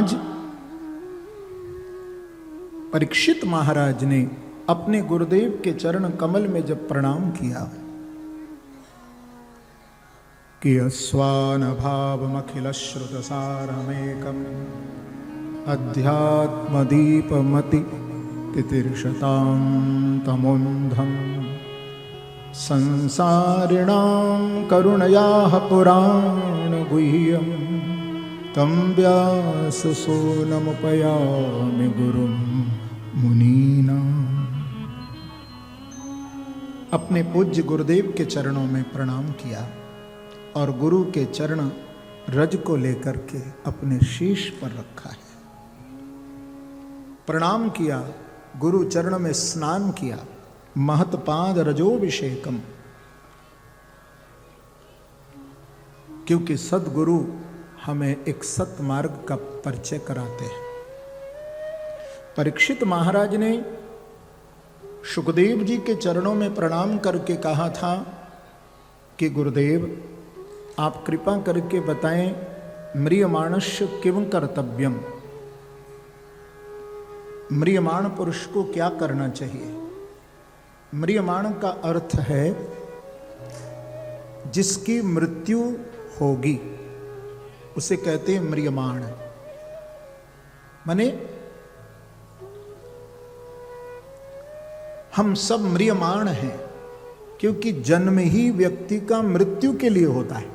आज परीक्षित महाराज ने अपने गुरुदेव के चरण कमल में जब प्रणाम किया कि अस्वान भावमखिल श्रुत सारमेकम अध्यात्मदीपमति तितिर्षतां तमोन्धम संसारिणां करुणयाः पुराण गुह्यं तं व्याससूनमुपयामि गुरुं मुनीनाम्। अपने पूज्य गुरुदेव के चरणों में प्रणाम किया और गुरु के चरण रज को लेकर के अपने शीश पर रखा है। प्रणाम किया, गुरु चरण में स्नान किया। महत्पाद रजोभिषेकम, क्योंकि सद्गुरु हमें एक सत्मार्ग का परिचय कराते हैं। परीक्षित महाराज ने सुखदेव जी के चरणों में प्रणाम करके कहा था कि गुरुदेव आप कृपा करके बताएं म्रियमाणस्य किम कर्तव्यम, म्रियमाण पुरुष को क्या करना चाहिए। म्रियमाण का अर्थ है जिसकी मृत्यु होगी उसे कहते हैं म्रियमाण। माने हम सब म्रियमाण हैं क्योंकि जन्म ही व्यक्ति का मृत्यु के लिए होता है,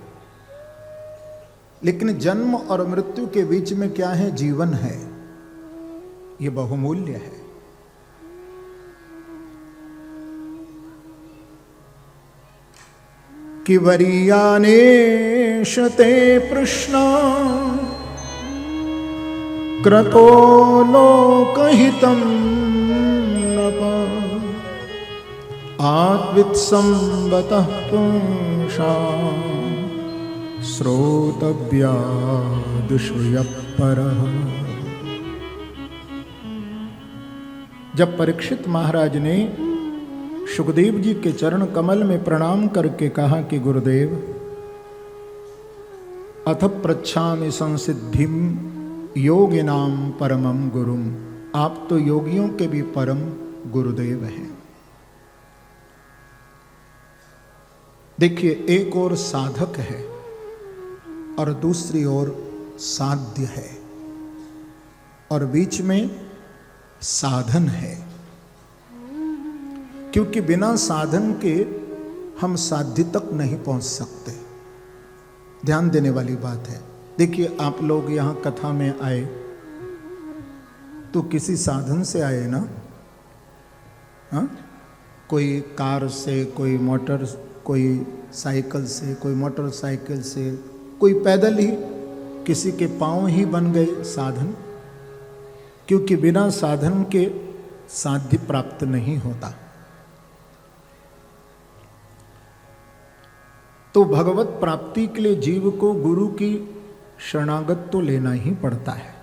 लेकिन जन्म और मृत्यु के बीच में क्या है? जीवन है। यह बहुमूल्य है। कि वरीयानेश ते प्रश्न क्रतो लोकहितं नप आत्वित्संबतः पुंसा श्रोतव्यादुषयः परः। जब परीक्षित महाराज ने सुखदेव जी के चरण कमल में प्रणाम करके कहा कि गुरुदेव अथ पृच्छामि संसिद्धिम योगिनां परमं गुरुम, आप तो योगियों के भी परम गुरुदेव हैं। देखिए, एक ओर साधक है और दूसरी ओर साध्य है और बीच में साधन है, क्योंकि बिना साधन के हम साध्य तक नहीं पहुंच सकते। ध्यान देने वाली बात है। देखिए, आप लोग यहां कथा में आए तो किसी साधन से आए ना? हाँ, कोई कार से, कोई मोटर, कोई साइकिल से, कोई मोटरसाइकिल से, कोई पैदल ही, किसी के पांव ही बन गए साधन, क्योंकि बिना साधन के साध्य प्राप्त नहीं होता। तो भगवत प्राप्ति के लिए जीव को गुरु की शरणागत तो लेना ही पड़ता है।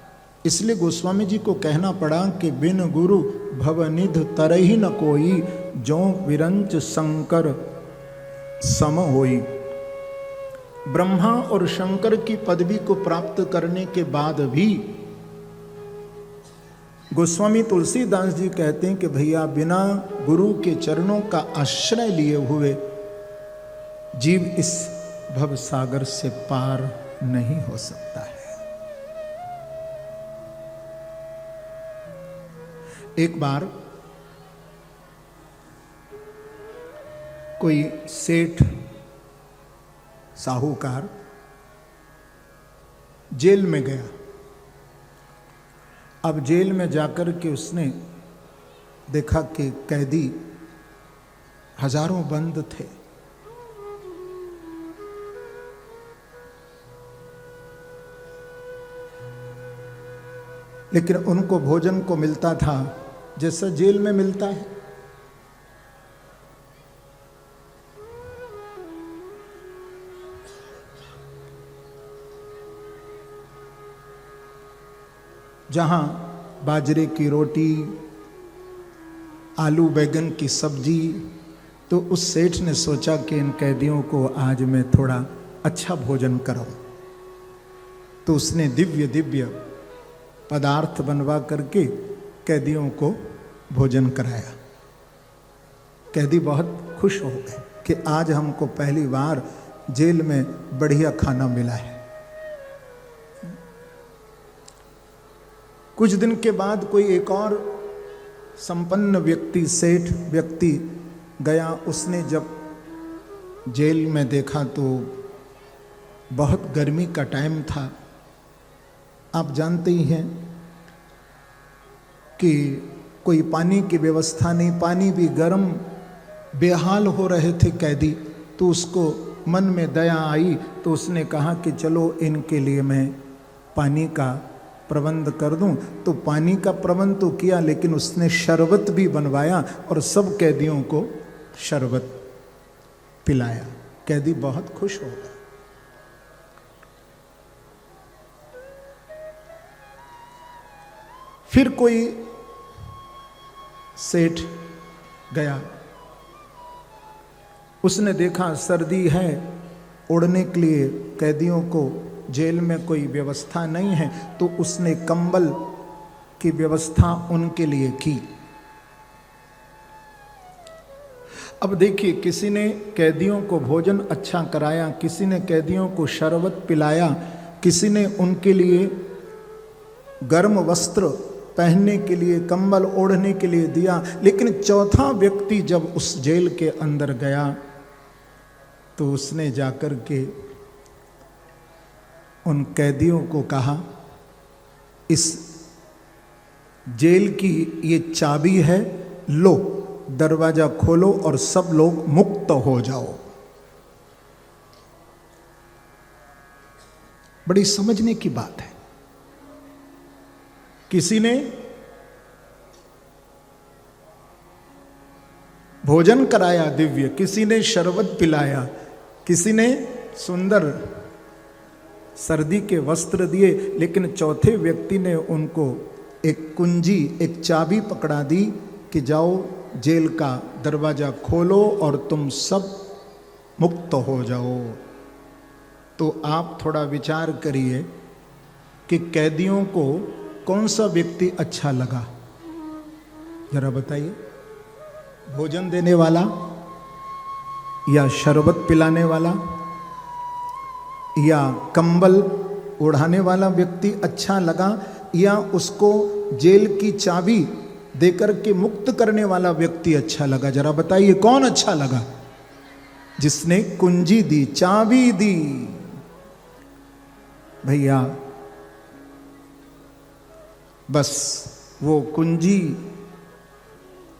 इसलिए गोस्वामी जी को कहना पड़ा कि बिन गुरु भवनिध तरहि न कोई, जो विरंच शंकर सम होई। ब्रह्मा और शंकर की पदवी को प्राप्त करने के बाद भी गोस्वामी तुलसीदास जी कहते हैं कि भैया बिना गुरु के चरणों का आश्रय लिए हुए जीव इस भव सागर से पार नहीं हो सकता है। एक बार कोई सेठ साहूकार जेल में गया। अब जेल में जाकर के उसने देखा कि कैदी हजारों बंद थे। लेकिन उनको भोजन को मिलता था जैसा जेल में मिलता है। जहां बाजरे की रोटी, आलू बैगन की सब्जी, तो उस सेठ ने सोचा कि इन कैदियों को आज मैं थोड़ा अच्छा भोजन कराऊं। तो उसने दिव्य दिव्य पदार्थ बनवा करके कैदियों को भोजन कराया। कैदी बहुत खुश हो गए कि आज हमको पहली बार जेल में बढ़िया खाना मिला है। कुछ दिन के बाद कोई एक और संपन्न व्यक्ति, सेठ व्यक्ति गया। उसने जब जेल में देखा तो बहुत गर्मी का टाइम था। आप जानते ही हैं कि कोई पानी की व्यवस्था नहीं, पानी भी गर्म, बेहाल हो रहे थे कैदी। तो उसको मन में दया आई तो उसने कहा कि चलो इनके लिए मैं पानी का प्रबंध कर दूं। तो पानी का प्रबंध तो किया, लेकिन उसने शरबत भी बनवाया और सब कैदियों को शरबत पिलाया। कैदी बहुत खुश हो गए। फिर कोई सेठ गया, उसने देखा सर्दी है, ओढ़ने के लिए कैदियों को जेल में कोई व्यवस्था नहीं है, तो उसने कंबल की व्यवस्था उनके लिए की। अब देखिए, किसी ने कैदियों को भोजन अच्छा कराया, किसी ने कैदियों को शरबत पिलाया, किसी ने उनके लिए गर्म वस्त्र पहनने के लिए, कंबल ओढ़ने के लिए दिया। लेकिन चौथा व्यक्ति जब उस जेल के अंदर गया तो उसने जाकर के उन कैदियों को कहा, इस जेल की ये चाबी है, लो दरवाजा खोलो और सब लोग मुक्त हो जाओ। बड़ी समझने की बात है। किसी ने भोजन कराया दिव्य, किसी ने शरबत पिलाया, किसी ने सुंदर सर्दी के वस्त्र दिए, लेकिन चौथे व्यक्ति ने उनको एक कुंजी, एक चाबी पकड़ा दी कि जाओ जेल का दरवाजा खोलो और तुम सब मुक्त हो जाओ। तो आप थोड़ा विचार करिए कि कैदियों को कौन सा व्यक्ति अच्छा लगा, जरा बताइए। भोजन देने वाला या शरबत पिलाने वाला या कंबल ओढ़ाने वाला व्यक्ति अच्छा लगा, या उसको जेल की चाबी देकर के मुक्त करने वाला व्यक्ति अच्छा लगा? जरा बताइए कौन अच्छा लगा? जिसने कुंजी दी, चाबी दी। भैया बस वो कुंजी,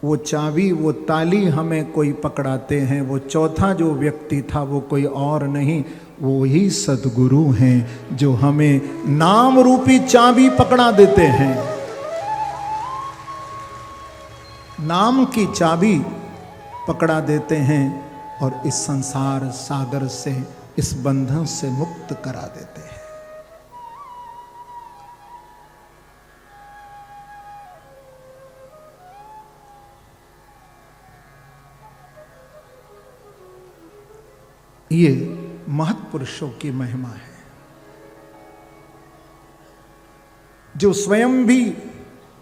वो चाबी, वो ताली हमें कोई पकड़ाते हैं। वो चौथा जो व्यक्ति था वो कोई और नहीं, वो ही सद्गुरु हैं जो हमें नाम रूपी चाबी पकड़ा देते हैं। नाम की चाबी पकड़ा देते हैं और इस संसार सागर से, इस बंधन से मुक्त करा देते हैं। ये महत्पुरुषों की महिमा है, जो स्वयं भी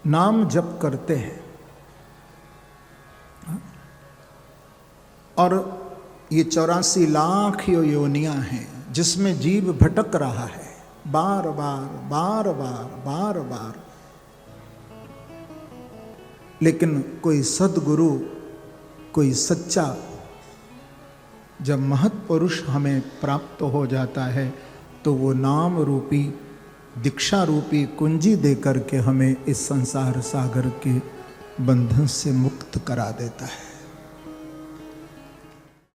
नाम जप करते हैं। और ये 84 लाख योनियां हैं जिसमें जीव भटक रहा है बार बार बार बार बार बार। लेकिन कोई सद्गुरु, कोई सच्चा जब महत्पुरुष हमें प्राप्त हो जाता है तो वो नाम रूपी, दीक्षा रूपी कुंजी देकर के हमें इस संसार सागर के बंधन से मुक्त करा देता है।